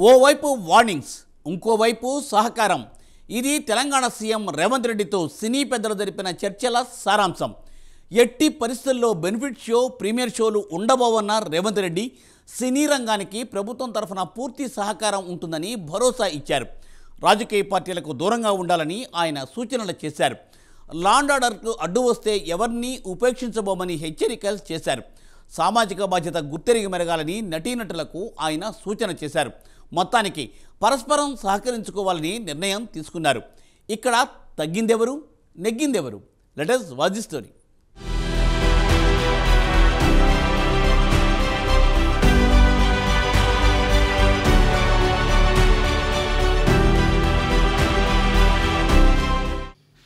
ఓవైపు వార్నింగ్స్, ఇంకోవైపు సహకారం. ఇది తెలంగాణ సీఎం రేవంత్ రెడ్డితో సినీ పెద్దలు జరిపిన చర్చల సారాంశం. ఎట్టి పరిస్థితుల్లో బెనిఫిట్ షో, ప్రీమియర్ షోలు ఉండబోవన్న రేవంత్ రెడ్డి సినీ రంగానికి ప్రభుత్వం తరఫున పూర్తి సహకారం ఉంటుందని భరోసా ఇచ్చారు. రాజకీయ పార్టీలకు దూరంగా ఉండాలని ఆయన సూచనలు చేశారు. లా అండ్ ఆర్డర్కు అడ్డు వస్తే ఎవరిని ఉపేక్షించబోమని హెచ్చరికలు చేశారు. సామాజిక బాధ్యత గుర్తెరిగి మెరగాలని నటీనటులకు ఆయన సూచన చేశారు. మొత్తానికి పరస్పరం సహకరించుకోవాలని నిర్ణయం తీసుకున్నారు. ఇక్కడ తగ్గిందెవరు, నెగ్గిందెవరు? Let us watch the story.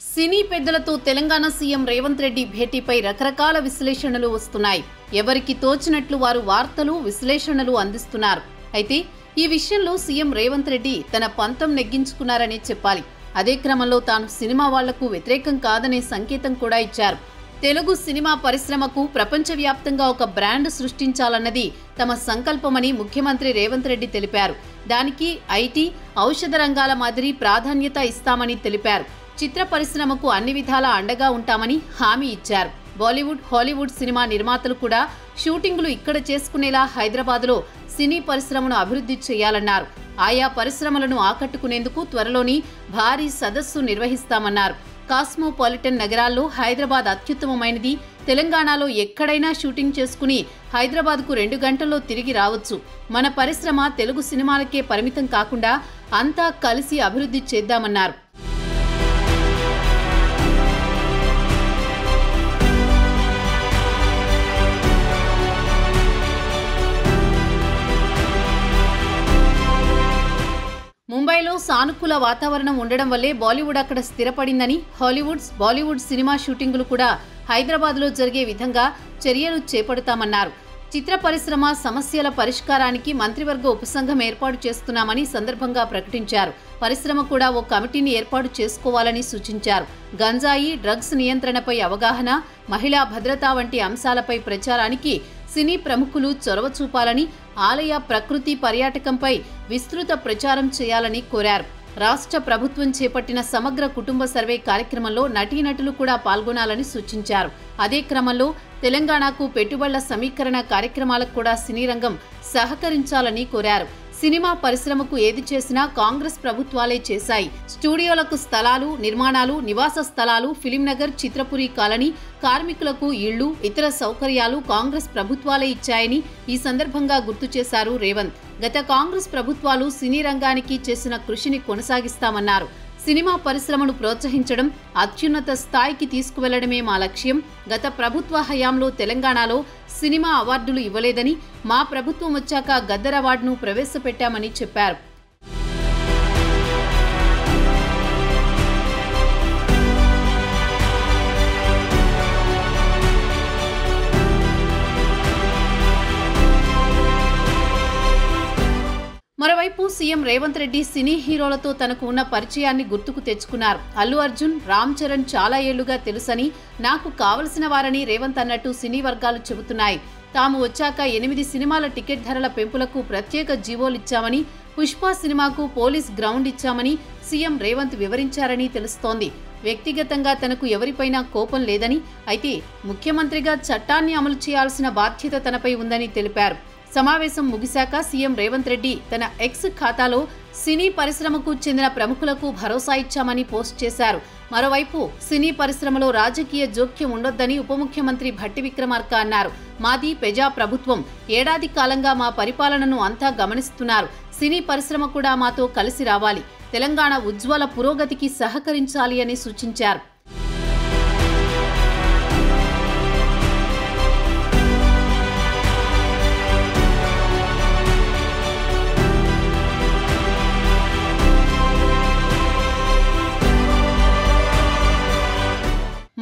సినీ పెద్దలతో తెలంగాణ సీఎం రేవంత్ రెడ్డి భేటీపై రకరకాల విశ్లేషణలు వస్తున్నాయి. ఎవరికి తోచినట్లు వారు వార్తలు, విశ్లేషణలు అందిస్తున్నారు. అయితే ఈ విషయంలో సీఎం రేవంత్ రెడ్డి తన పంతం నెగ్గించుకున్నారనే చెప్పాలి. అదే క్రమంలో తాను సినిమా వాళ్లకు వ్యతిరేకం కాదనే సంకేతం కూడా ఇచ్చారు. తెలుగు సినిమా పరిశ్రమకు ప్రపంచవ్యాప్తంగా ఒక బ్రాండ్ సృష్టించాలన్నది తమ సంకల్పమని ముఖ్యమంత్రి రేవంత్ రెడ్డి తెలిపారు. దానికి ఐటీ, ఔషధ రంగాల మాదిరి ప్రాధాన్యత ఇస్తామని తెలిపారు. చిత్ర పరిశ్రమకు అన్ని విధాలా అండగా ఉంటామని హామీ ఇచ్చారు. బాలీవుడ్, హాలీవుడ్ సినిమా నిర్మాతలు కూడా షూటింగులు ఇక్కడ చేసుకునేలా హైదరాబాద్లో సినీ పరిశ్రమను అభివృద్ధి చేయాలన్నారు. ఆయా పరిశ్రమలను ఆకట్టుకునేందుకు త్వరలోని భారీ సదస్సు నిర్వహిస్తామన్నారు. కాస్మోపాలిటన్ నగరాల్లో హైదరాబాద్ అత్యుత్తమమైనది. తెలంగాణలో ఎక్కడైనా షూటింగ్ చేసుకుని హైదరాబాద్కు 2 గంటల్లో తిరిగి రావచ్చు. మన పరిశ్రమ తెలుగు సినిమాలకే పరిమితం కాకుండా అంతా కలిసి అభివృద్ధి చేద్దామన్నారు. ముంబైలో సానుకూల వాతావరణం ఉండడం వల్లే బాలీవుడ్ అక్కడ స్థిరపడిందని, బాలీవుడ్ సినిమా షూటింగులు కూడా హైదరాబాద్లో జరిగే విధంగా చర్యలు చేపడతామన్నారు. చిత్ర పరిశ్రమ సమస్యల పరిష్కారానికి మంత్రివర్గ ఉపసంఘం ఏర్పాటు చేస్తున్నామని సందర్భంగా ప్రకటించారు. పరిశ్రమ కూడా ఓ కమిటీని ఏర్పాటు చేసుకోవాలని సూచించారు. గంజాయి, డ్రగ్స్ నియంత్రణపై అవగాహన, మహిళా భద్రత వంటి అంశాలపై ప్రచారానికి సినీ ప్రముఖులు చొరవ చూపాలని, ఆలయ ప్రకృతి పర్యాటకంపై విస్తృత ప్రచారం చేయాలని కోరారు. రాష్ట్ర ప్రభుత్వం చేపట్టిన సమగ్ర కుటుంబ సర్వే కార్యక్రమంలో నటీనటులు కూడా పాల్గొనాలని సూచించారు. అదే క్రమంలో తెలంగాణకు పెట్టుబడుల సమీకరణ కార్యక్రమాలకు కూడా సినీ రంగం సహకరించాలని కోరారు. సినిమా పరిశ్రమకు ఏది చేసినా కాంగ్రెస్ ప్రభుత్వాలే చేశాయి. స్టూడియోలకు స్థలాలు, నిర్మాణాలు, నివాస స్థలాలు, ఫిలింనగర్, చిత్రపురి కాలనీ, కార్మికులకు ఇళ్లు, ఇతర సౌకర్యాలు కాంగ్రెస్ ప్రభుత్వాలే ఇచ్చాయని ఈ సందర్భంగా గుర్తు చేశారు రేవంత్. గత కాంగ్రెస్ ప్రభుత్వాలు సినీ రంగానికి చేసిన కృషిని కొనసాగిస్తామన్నారు. సినిమా పరిశ్రమను ప్రోత్సహించడం, అత్యున్నత స్థాయికి తీసుకువెళ్లడమే మా లక్ష్యం. గత ప్రభుత్వ హయాంలో తెలంగాణలో సినిమా అవార్డులు ఇవ్వలేదని, మా ప్రభుత్వం వచ్చాక గద్దర్ అవార్డును ప్రవేశపెట్టామని చెప్పారు. మరోవైపు సీఎం రేవంత్ రెడ్డి సినీ హీరోలతో తనకు ఉన్న పరిచయాన్ని గుర్తుకు తెచ్చుకున్నారు. అల్లు అర్జున్, రామ్ చరణ్ చాలా ఏళ్లుగా తెలుసని, నాకు కావలసిన వారని రేవంత్ అన్నట్టు సినీ వర్గాలు చెబుతున్నాయి. తాము వచ్చాక 8 సినిమాల టికెట్ ధరల పెంపులకు ప్రత్యేక జీవోలిచ్చామని, పుష్ప సినిమాకు పోలీస్ గ్రౌండ్ ఇచ్చామని సీఎం రేవంత్ వివరించారని తెలుస్తోంది. వ్యక్తిగతంగా తనకు ఎవరిపైనా కోపం లేదని, అయితే ముఖ్యమంత్రిగా చట్టాన్ని అమలు చేయాల్సిన బాధ్యత తనపై ఉందని తెలిపారు. సమావేశం ముగిశాక సీఎం రేవంత్ రెడ్డి తన ఎక్స్ ఖాతాలో సినీ పరిశ్రమకు చెందిన ప్రముఖులకు భరోసా ఇచ్చామని పోస్ట్ చేశారు. మరోవైపు సినీ పరిశ్రమలో రాజకీయ జోక్యం ఉండొద్దని ఉప ముఖ్యమంత్రి భట్టి విక్రమార్క అన్నారు. మాది ప్రజా ప్రభుత్వం, ఏడాది కాలంగా మా పరిపాలనను అంతా గమనిస్తున్నారు. సినీ పరిశ్రమ కూడా మాతో కలిసి రావాలి, తెలంగాణ ఉజ్వల పురోగతికి సహకరించాలి అని సూచించారు.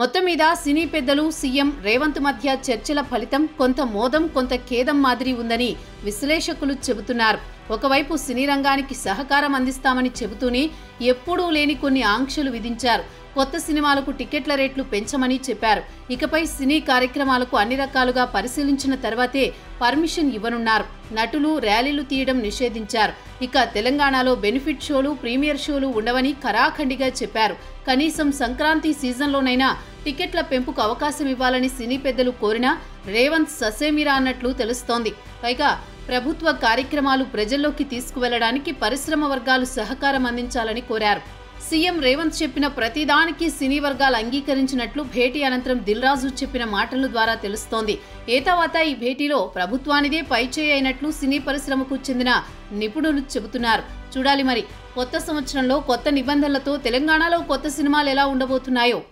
మొత్తం మీద సినీ పెద్దలు, సీఎం రేవంత్ మధ్య చర్చల ఫలితం కొంత మోదం, కొంత ఖేదం మాదిరి ఉందని విశ్లేషకులు చెబుతున్నారు. ఒకవైపు సినీ రంగానికి సహకారం అందిస్తామని చెబుతూనే ఎప్పుడూ లేని కొన్ని ఆంక్షలు విధించారు. కొత్త సినిమాలకు టికెట్ల రేట్లు పెంచమని చెప్పారు. ఇకపై సినీ కార్యక్రమాలకు అన్ని రకాలుగా పరిశీలించిన తర్వాతే పర్మిషన్ ఇవ్వనున్నారు. నటులు ర్యాలీలు తీయడం నిషేధించారు. ఇక తెలంగాణలో బెనిఫిట్ షోలు, ప్రీమియర్ షోలు ఉండవని ఖరాఖండిగా చెప్పారు. కనీసం సంక్రాంతి సీజన్లోనైనా టికెట్ల పెంపుకు అవకాశం ఇవ్వాలని సినీ పెద్దలు కోరినా రేవంత్ ససేమిరా అన్నట్లు తెలుస్తోంది. పైగా ప్రభుత్వ కార్యక్రమాలు ప్రజల్లోకి తీసుకువెళ్లడానికి పరిశ్రమ వర్గాలు సహకారం అందించాలని కోరారు. సీఎం రేవంత్ చెప్పిన ప్రతిదానికి సినీ వర్గాలు అంగీకరించినట్లు భేటీ అనంతరం దిల్ రాజు చెప్పిన మాటల ద్వారా తెలుస్తోంది. ఏతావాత ఈ భేటీలో ప్రభుత్వానిదే పైచేయి అయినట్లు సినీ పరిశ్రమకు చెందిన నిపుణులు చెబుతున్నారు. చూడాలి మరి కొత్త సంవత్సరంలో కొత్త నిబంధనలతో తెలంగాణలో కొత్త సినిమాలు ఎలా ఉండబోతున్నాయో.